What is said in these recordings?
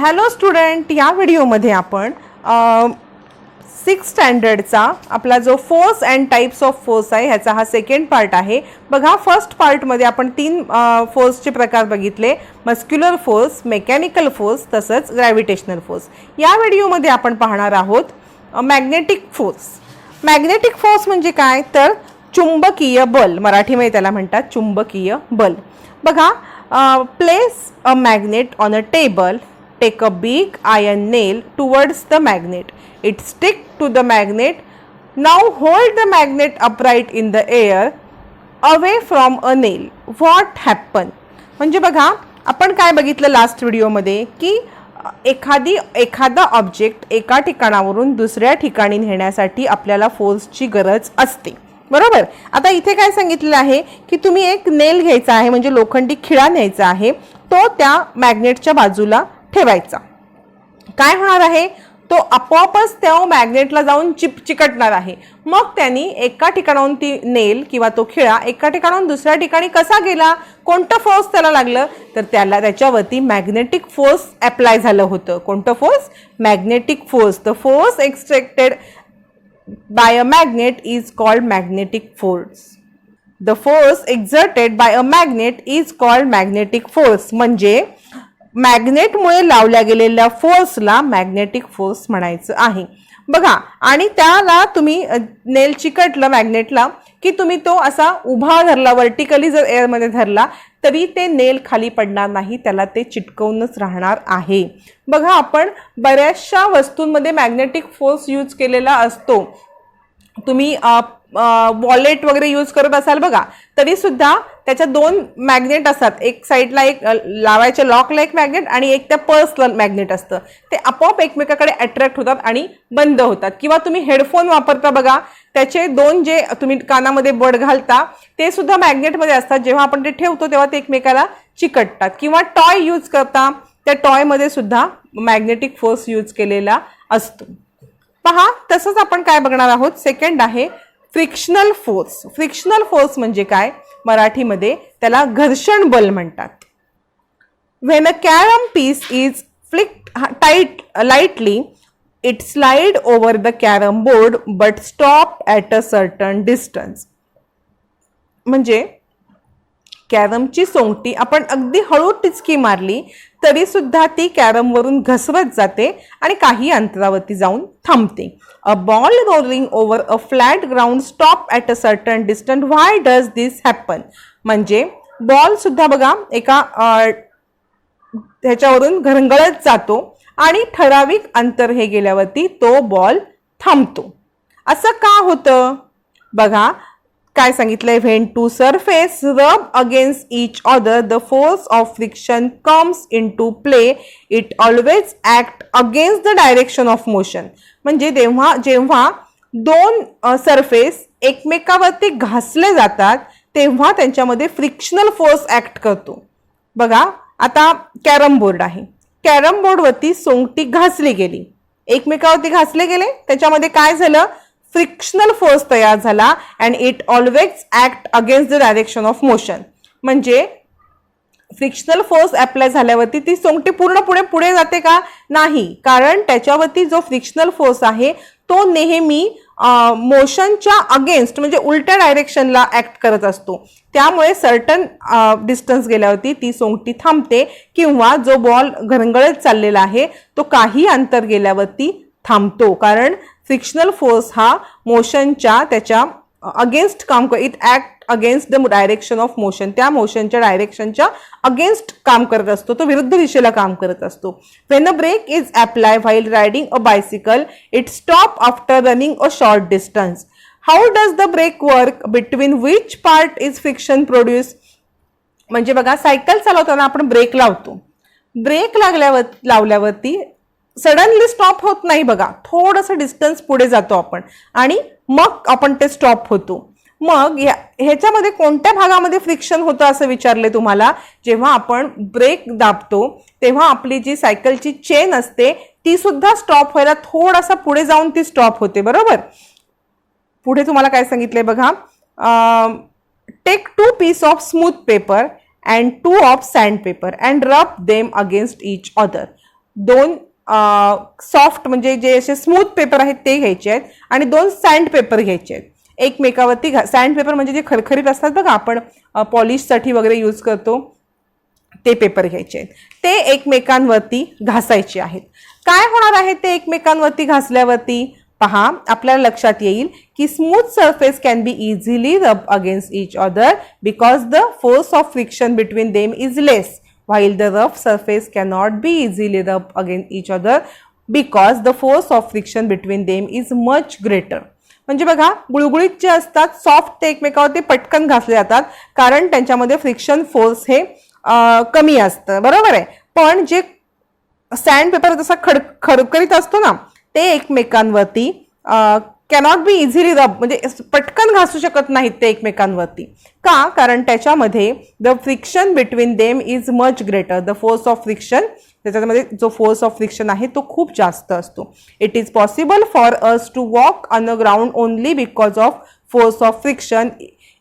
Hello student, या व्हिडिओमध्ये आपण 6th स्टँडर्डचा आपला जो force and types of force आहे ह्याचा हा सेकंड पार्ट आहे. बघा, फर्स्ट पार्टमध्ये आपण 3 फोर्सचे प्रकार बघितले: मस्क्युलर फोर्स, मेकॅनिकल फोर्स तसंच ग्रॅव्हिटेशनल फोर्स. या व्हिडिओमध्ये आपण पाहणार आहोत मॅग्नेटिक फोर्स. मॅग्नेटिक फोर्स म्हणजे काय तर चुंबकीय बल, मराठीमध्ये त्याला म्हणतात चुंबकीय बल. बघा, place a magnet on a table, take a big iron nail towards the magnet, it stick to the magnet. Now hold the magnet upright in the air away from a nail. What happen? म्हणजे बघा, आपण काय बघितलं last व्हिडिओमध्ये की एखादा object एका ठिकाणावरून दुसऱ्या ठिकाणी नेण्यासाठी आपल्याला फोर्सची गरज असते, बरोबर. आता इथे काय सांगितलेलं आहे की तुम्ही एक नेल घ्यायचा आहे, म्हणजे लोखंडी खिळा न्यायचा आहे, तो त्या मॅग्नेटच्या बाजूला ठेवायचा. काय होणार आहे, तो आपोआपच त्या मॅग्नेटला जाऊन चिकटणार आहे. मग त्यांनी एका ठिकाणाहून ती नेल किंवा तो खिळा एका ठिकाणाहून दुसऱ्या ठिकाणी कसा गेला, कोणतं फोर्स त्याला लागलं तर त्याच्यावरती मॅग्नेटिक फोर्स अप्लाय झालं होतं. कोणतं force? Magnetic force. The force extracted by a magnet is called magnetic force. The force exerted by a magnet is called magnetic force. म्हणजे मॅग्नेटमुळे लावल्या गेलेल्या फोर्सला मॅग्नेटिक फोर्स म्हणायचं आहे. बघा, आणि त्याला तुम्ही नेल चिकटलं मॅग्नेटला की तुम्ही तो असा उभा धरला, वर्टिकली जर एअरमध्ये धरला तरी ते नेल खाली पडणार नाही, त्याला ते चिटकवूनच राहणार आहे. बघा, आपण बऱ्याचशा वस्तूंमध्ये मॅग्नेटिक फोर्स यूज केलेला असतो. तुम्ही वॉलेट वगैरे यूज करत असाल बघा, तरी सुद्धा त्याच्या 2 मॅग्नेट असतात. एक साईडला एक लावायच्या लॉकला एक मॅग्नेट आणि एक त्या पर्सला मॅग्नेट असतं. ते आपोआप एकमेकाकडे अट्रॅक्ट होतात आणि बंद होतात. किंवा तुम्ही हेडफोन वापरता बघा, त्याचे 2 जे तुम्ही कानामध्ये बड घालता ते सुद्धा मॅग्नेटमध्ये असतात. जेव्हा आपण ते ठेवतो तेव्हा ते एकमेकाला चिकटतात. किंवा टॉय यूज करता, त्या टॉयमध्ये सुद्धा मॅग्नेटिक फोर्स यूज केलेला असतो. पहा, तसंच आपण काय बघणार आहोत, सेकंड आहे फ्रिक्शनल फोर्स. फ्रिक्शनल फोर्स म्हणजे काय, मराठीमध्ये त्याला घर्षण बल म्हणतात. When a carrom piece is flicked lightly, it slide over the carom board but stop at a certain distance. म्हणजे कॅरमची सोंगटी आपण अगदी हळू टिचकी मारली तरी सुद्धा ती कॅरमवरून घसरत जाते आणि काही अंतरावरती जाऊन थांबते. A ball rolling over a flat ground stop at a certain distance. Why does this happen? म्हणजे बॉल सुद्धा बघा एका ह्याच्यावरून घरंगळत जातो आणि ठराविक अंतर हे गेल्यावरती तो बॉल थांबतो. असं का होतं? बघा, काय सांगितलंय, when two surface rub against each other the force of friction comes into play, it always act against the direction of motion. म्हणजे जेव्हा 2 सरफेस एकमेकावरती घासले जातात तेव्हा त्यांच्यामध्ये फ्रिक्शनल फोर्स ऍक्ट करतो. बघा, आता कॅरम बोर्ड आहे, कॅरम बोर्डवरती सोंगटी घासली गेली, एकमेकावरती घासले गेले, त्याच्यामध्ये काय झालं, फ्रिक्शनल फोर्स तयार झाला and it always act against the direction of motion. म्हणजे फ्रिक्शनल फोर्स अप्लाय झाल्यावरती ती सोंगटी पूर्ण पुढे जाते का? नाही, कारण त्याच्यावरती जो फ्रिक्शनल फोर्स आहे तो नेहमी मोशनच्या अगेन्स्ट म्हणजे उलट्या डायरेक्शनला ऍक्ट करत असतो. त्यामुळे सर्टन डिस्टन्स गेल्यावरती ती सोंगटी थांबते किंवा जो बॉल घरंगळत चाललेला आहे तो काही अंतर गेल्यावरती थांबतो. कारण फ्रिक्शनल फोर्स हा मोशनच्या त्याच्या अगेन्स्ट काम करतो. It act against the direction of motion. त्या मोशनच्या डायरेक्शनच्या अगेन्स्ट काम करत असतो, तो विरुद्ध दिशेला काम करत असतो. When a brake is apply while riding a bicycle, it stop after running a short distance. How does the brake work? Between which part is friction produce? म्हणजे बघा, सायकल चालवताना आपण ब्रेक लावतो, ब्रेक लावल्यावरती सडनली स्टॉप होत नाही बघा, थोडंसं distance पुढे जातो आपण आणि मग आपण ते स्टॉप होतो. मग ह्याच्यामध्ये कोणत्या भागामध्ये फ्रिक्शन होतं असं विचारले तुम्हाला? जेव्हा आपण ब्रेक दाबतो तेव्हा आपली जी सायकलची चेन असते ती सुद्धा स्टॉप व्हायला थोडासा पुढे जाऊन ती स्टॉप होते, बरोबर. पुढे तुम्हाला काय सांगितलंय बघा, take 2 piece of smooth paper and 2 of sand paper and rub them against each other. दोन सॉफ्ट म्हणजे जे असे स्मूथ पेपर आहेत ते घ्यायचे आहेत आणि दोन सँड पेपर घ्यायचे आहेत. एकमेकावरती सँड पेपर म्हणजे जे खरखरीत असतात बघा, आपण पॉलिशसाठी वगैरे यूज करतो ते पेपर घ्यायचे आहेत. ते एकमेकांवरती घासायचे आहेत. काय होणार आहे ते एकमेकांवरती घासल्यावरती? पहा, आपल्याला लक्षात येईल की smooth surface can be easily rub against each other because the force of friction between them is less, while the rough surface cannot be easily rubbed against each other because the force of friction between them is much greater. म्हणजे बघा, गुळगुळीत जे असतात soft ते एकमेकावर ते पटकन घासले जातात कारण त्यांच्यामध्ये फ्रिक्शन फोर्स हे कमी असतं, बरोबर आहे. पण जे सँड पेपर जसा खरखरीत असतो ना, ते एकमेकांवरती कॅनॉट बी इझिली रब म्हणजे पटकन घासू शकत नाहीत ते एकमेकांवरती. का? कारण त्याच्यामध्ये the friction between them is much greater. The force of friction, त्याच्यामध्ये जो फोर्स ऑफ फ्रिक्शन आहे तो खूप जास्त असतो. It is possible for us to walk on a ground only because of force of friction.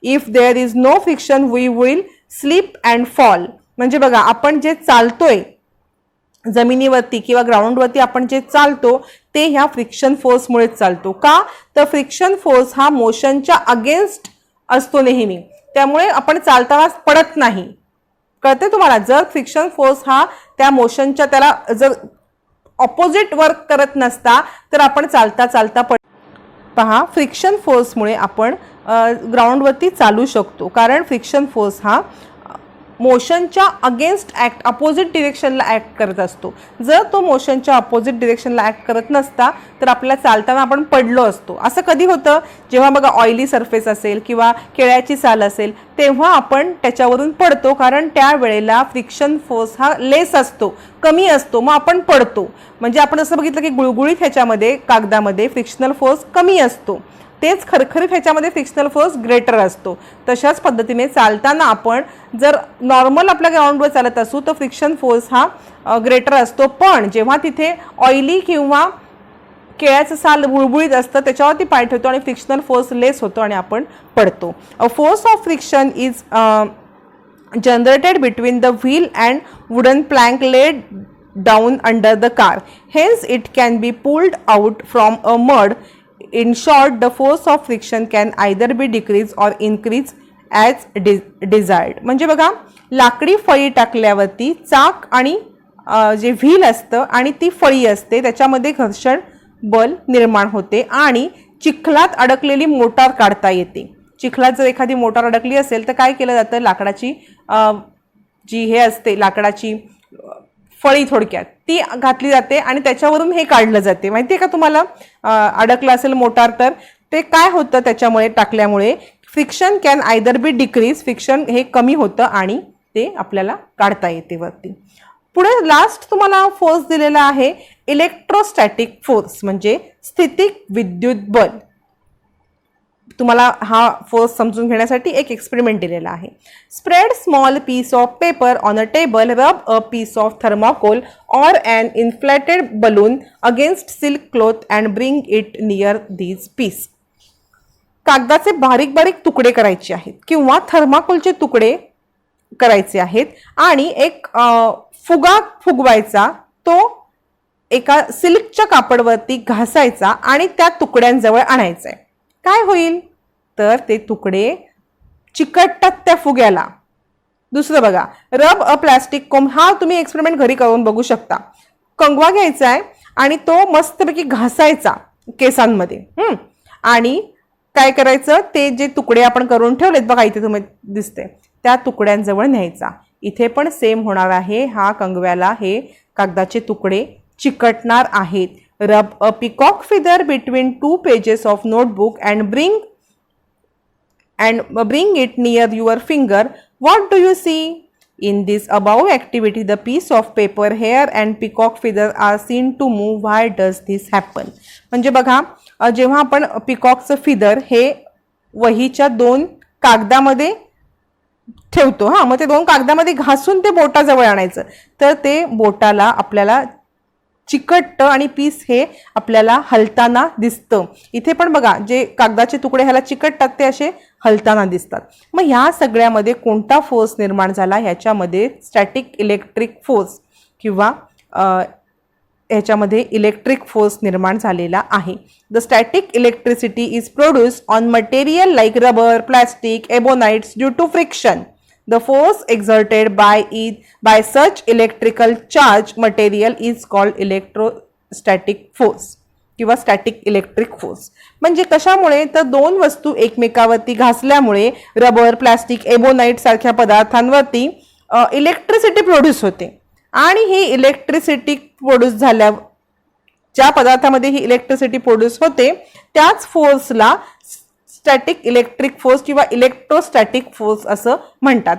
If there is no friction we will slip and fall. म्हणजे बघा, आपण जे चालतोय जमिनीवरती किंवा ग्राउंडवरती आपण जे चालतो ते ह्या फ्रिक्शन फोर्समुळेच चालतो. का? तर फ्रिक्शन फोर्स हा मोशनच्या अगेन्स्ट असतो नेहमी, त्यामुळे आपण चालताना पडत नाही. कळते तुम्हाला? जर फ्रिक्शन फोर्स हा त्या मोशनच्या त्याला जर ऑपोजिट वर्क करत नसता तर आपण चालता चालता पहा, फ्रिक्शन फोर्समुळे आपण ग्राउंडवरती चालू शकतो कारण फ्रिक्शन फोर्स हा मोशनच्या अगेन्स्ट ॲक्ट अपोजिट डिरेक्शनला ॲक्ट करत असतो. जर तो मोशनच्या अपोजिट डिरेक्शनला ॲक्ट करत नसता तर आपल्याला चालताना आपण पडलो असतो. असं कधी होतं? जेव्हा बघा ऑइली सरफेस असेल किंवा केळ्याची साल असेल तेव्हा आपण त्याच्यावरून पडतो कारण त्यावेळेला फ्रिक्शन फोर्स हा लेस असतो, कमी असतो, मग आपण पडतो. म्हणजे आपण असं बघितलं की गुळगुळीत ह्याच्यामध्ये कागदामध्ये फ्रिक्शनल फोर्स कमी असतो, तेच खरखरीत ह्याच्यामध्ये फ्रिक्शनल फोर्स ग्रेटर असतो. तशाच पद्धतीने चालताना आपण जर नॉर्मल आपल्या ग्राउंडवर चालत असू तर फ्रिक्शन फोर्स हा ग्रेटर असतो, पण जेव्हा तिथे ऑइली किंवा केळ्याचं साल बुळबुळीत असतं त्याच्यावरती पाय ठेवतो आणि फ्रिक्शनल फोर्स लेस होतो आणि आपण पडतो. A force of friction is generated between the wheel and wooden plank laid down under the car. Hence it can be pulled out from a mud. In short, the force of friction can either be decreased or increased as desired. म्हणजे बघा, लाकडी फळी टाकल्यावरती चाक आणि जे wheel असतं आणि ती फळी असते त्याच्यामध्ये घर्षण बल निर्माण होते आणि चिखलात अडकलेली मोटार काढता येते. चिखलात जर एखादी मोटार अडकली असेल तर काय केलं जातं? लाकडाची जी हे असते लाकडाची फळी थोडक्यात ती घातली जाते आणि त्याच्यावरून हे काढलं जाते. माहिती आहे का तुम्हाला? अडकलं असेल मोटार तर ते काय होतं त्याच्यामुळे टाकल्यामुळे? Friction can either be decrease, friction हे कमी होतं आणि ते आपल्याला काढता येते वरती. पुढे लास्ट तुम्हाला फोर्स दिलेला आहे इलेक्ट्रोस्टॅटिक फोर्स म्हणजे स्थितिक विद्युत बल. तुम्हाला हा फोर्स समजून घेण्यासाठी एक एक्सपेरिमेंट दिलेला आहे. Spread small piece of paper on a table, rub a piece of thermocol or an inflated balloon against silk cloth and bring it near these piece. कागदाचे बारीक बारीक तुकडे करायचे आहेत किंवा थर्माकोलचे तुकडे करायचे आहेत आणि एक फुगा फुगवायचा, तो एका सिल्कच्या कापडवरती घासायचा आणि त्या तुकड्यांजवळ आणायचा आहे. काय होईल? तर ते तुकडे चिकटतात त्या फुग्याला. दुसरं बघा, रब अ प्लास्टिक कोंब. हा तुम्ही एक्सपेरिमेंट घरी करून बघू शकता. कंगवा घ्यायचा आहे आणि तो मस्तपैकी घासायचा केसांमध्ये आणि काय करायचं? ते जे तुकडे आपण करून ठेवलेत बघा इथे तुम्ही दिसते त्या तुकड्यांजवळ न्यायचा. इथे पण सेम होणार आहे. हा कंगव्याला हे कागदाचे तुकडे चिकटणार आहेत. Rub a peacock feather between two pages of notebook and bring it near your finger. What do you see? In this above activity, the piece of paper, hair and peacock feather are seen to move. Why does this happen? म्हणजे बघा, जेव्हा आपण पिकॉकचं feather हे वहीच्या दोन कागदामध्ये ठेवतो, मग ते दोन कागदामध्ये घासून ते बोटाजवळ आणायचं तर ते बोटाला आपल्याला चिकटतं आणि पीस हे आपल्याला हलताना दिसतं. इथे पण बघा, जे कागदाचे तुकडे ह्याला चिकटतात ते असे हलताना दिसतात. मग ह्या सगळ्यामध्ये कोणता फोर्स निर्माण झाला? ह्याच्यामध्ये स्टॅटिक इलेक्ट्रिक फोर्स किंवा ह्याच्यामध्ये इलेक्ट्रिक फोर्स निर्माण झालेला आहे. The static electricity is produce on material like rubber, plastic, ebonites due to friction. The force exerted by such electrical charge material is called electrostatic force किंवा static electric force. म्हणजे कशामुळे तर दोन वस्तू एकमेकावरती घासल्यामुळे rubber, plastic, ebonite सारख्या पदार्थांवरती electricity produce होते आणि ही electricity produce झाल्या ज्या पदार्थामध्ये ही इलेक्ट्रिसिटी प्रोड्यूस होते त्याच फोर्सला स्टॅटिक इलेक्ट्रिक फोर्स किंवा इलेक्ट्रोस्टॅटिक फोर्स असं म्हणतात.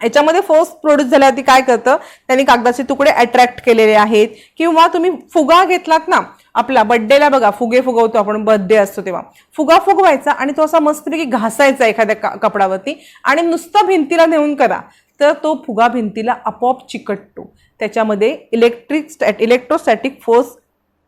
याच्यामध्ये फोर्स प्रोड्यूस झाल्यावरती काय करतं, त्यांनी कागदाचे तुकडे अट्रॅक्ट केलेले आहेत किंवा तुम्ही फुगा घेतलात ना, आपला बर्थडेला बघा फुगे फुगवतो आपण, बर्थडे असतो तेव्हा फुगा फुगवायचा आणि तो असा मस्तपैकी घासायचा एखाद्या कपडावरती आणि नुसतं भिंतीला नेऊन करा तर तो फुगा भिंतीला आपोआप चिकटतो. त्याच्यामध्ये इलेक्ट्रोस्टॅटिक फोर्स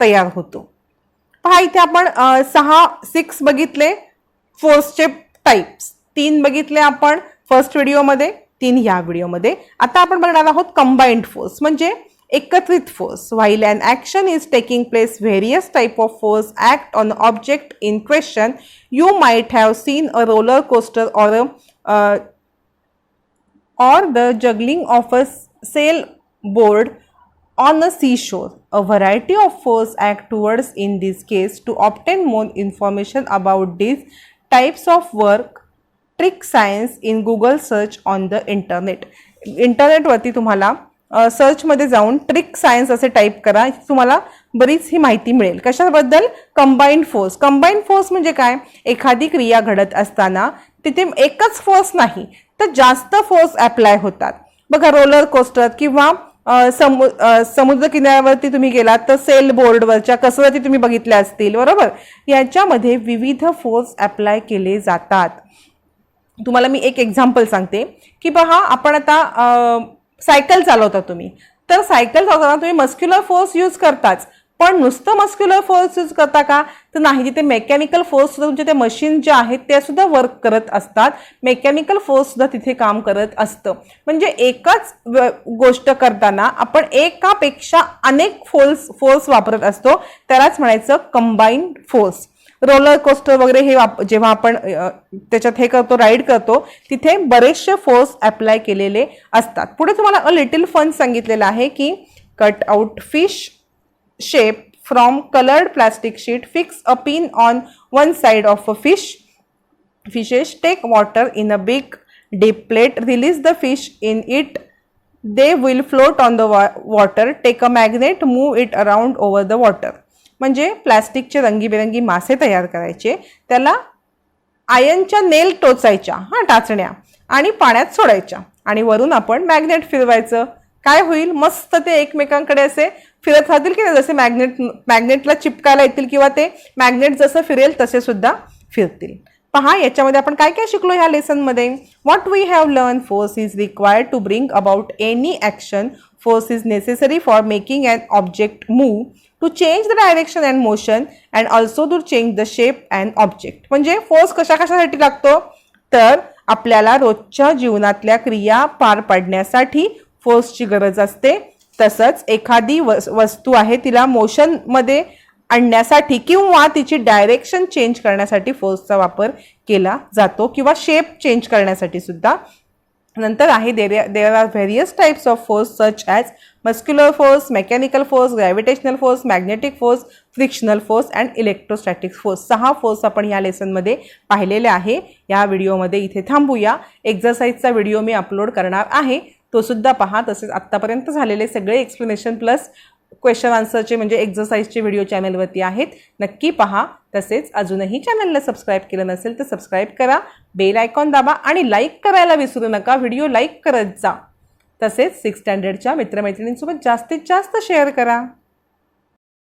तयार होतो. पहा इथे आपण 6 बघितले फोर्सचे टाइप्स, 3 बघितले आपण फर्स्ट व्हिडिओमध्ये, 3 ह्या व्हिडिओमध्ये. आता आपण बघणार आहोत कंबाइंड फोर्स म्हणजे एकत्रित force. While an action is taking place various type of force act on object in question. You might have seen a roller coaster or the juggling of a sailboard on a seashore. A variety of force act towards in this case. To obtain more information about these types of work, trick science in Google search on the internet. इंटरनेटवरती तुम्हाला सर्चमध्ये जाऊन trick science असे type करा, तुम्हाला बरीच ही माहिती मिळेल. कशाबद्दल? Combined force. कंबाइंड फोर्स म्हणजे काय, एखादी क्रिया घडत असताना तिथे एकच फोर्स नाही तर जास्त फोर्स अप्लाय होतात. बघा रोलर कोस्टर किंवा समुद्र किनाऱ्यावरती तुम्ही गेलात तर सेल बोर्डवरच्या कसरती तुम्ही बघितल्या असतील, बरोबर. याच्यामध्ये विविध फोर्स अप्लाय केले जातात. तुम्हाला मी एक एक्झाम्पल सांगते की पहा आपण आता सायकल चालवता तुम्ही, तर सायकल चालवताना तुम्ही मस्क्युलर फोर्स यूज करताच, पण नुसतं मस्क्युलर फोर्स यूज करता का तर नाही, तिथे मेकॅनिकल फोर्स सुद्धा तुमचे ते मशीन जे आहेत ते सुद्धा वर्क करत असतात. मेकॅनिकल फोर्स सुद्धा तिथे काम करत असतं. म्हणजे एकच गोष्ट करताना आपण एकापेक्षा अनेक फोर्स वापरत असतो, त्यालाच म्हणायचं कंबाइंड फोर्स. रोलर कोस्टर वगैरे हे जेव्हा आपण त्याच्यात हे करतो, राईड करतो, तिथे बरेचसे फोर्स अप्लाय केलेले असतात. पुढे तुम्हाला अ लिटिल फन सांगितलेलं आहे की cut out fish shape from colored plastic sheet. Fix a pin on one side of a fishes. Take water in a big deep plate. Release the fish in it. They will float on the water. Take a magnet. Move it around over the water. म्हणजे प्लास्टिकचे रंगीबेरंगी मासे तयार करायचे, त्याला आयनच्या नेल टोचायच्या, टाचण्या, आणि पाण्यात सोडायच्या आणि वरून आपण मॅग्नेट फिरवायचं. काय होईल, मस्त ते एकमेकांकडे असे फिरत राहतील की जसे मॅग्नेटला चिपकायला येतील किंवा ते मॅग्नेट जसं फिरेल तसे सुद्धा फिरतील. पहा याच्यामध्ये आपण काय काय शिकलो ह्या लेसनमध्ये. What we have learn, force is required to bring about any action. Force is necessary for making an object move, to change the direction and motion and also to change the shape and object. म्हणजे force कशासाठी लागतो तर आपल्याला रोजच्या जीवनातल्या क्रिया पार पाडण्यासाठी फोर्सची गरज असते. तसंच एखादी वस्तू आहे तिला मोशनमध्ये आणण्यासाठी किंवा तिची डायरेक्शन चेंज करण्यासाठी फोर्सचा वापर केला जातो किंवा शेप चेंज करण्यासाठी सुद्धा. नंतर आहे there are various types of force such as muscular force, mechanical force, gravitational force, magnetic force, frictional force and electrostatic force. 6 force आपण या लेसनमध्ये पाहिलेले आहे. या व्हिडिओमध्ये इथे थांबूया. एक्झरसाइजचा व्हिडिओ मी अपलोड करणार आहे, तो सुद्धा पहा. तसेच आत्तापर्यंत झालेले सगळे एक्सप्लेनेशन प्लस क्वेश्चन आन्सरचे म्हणजे एक्झरसाइजचे व्हिडिओ चॅनलवरती आहेत, नक्की पहा. तसेच अजूनही चॅनलला सबस्क्राईब केलं नसेल तर सबस्क्राईब करा, बेल आयकॉन दाबा आणि लाईक करायला विसरू नका. व्हिडिओ लाईक करत जा. तसेच 6th स्टँडर्डच्या मित्रमैत्रिणींसोबत जास्तीत जास्त शेअर करा.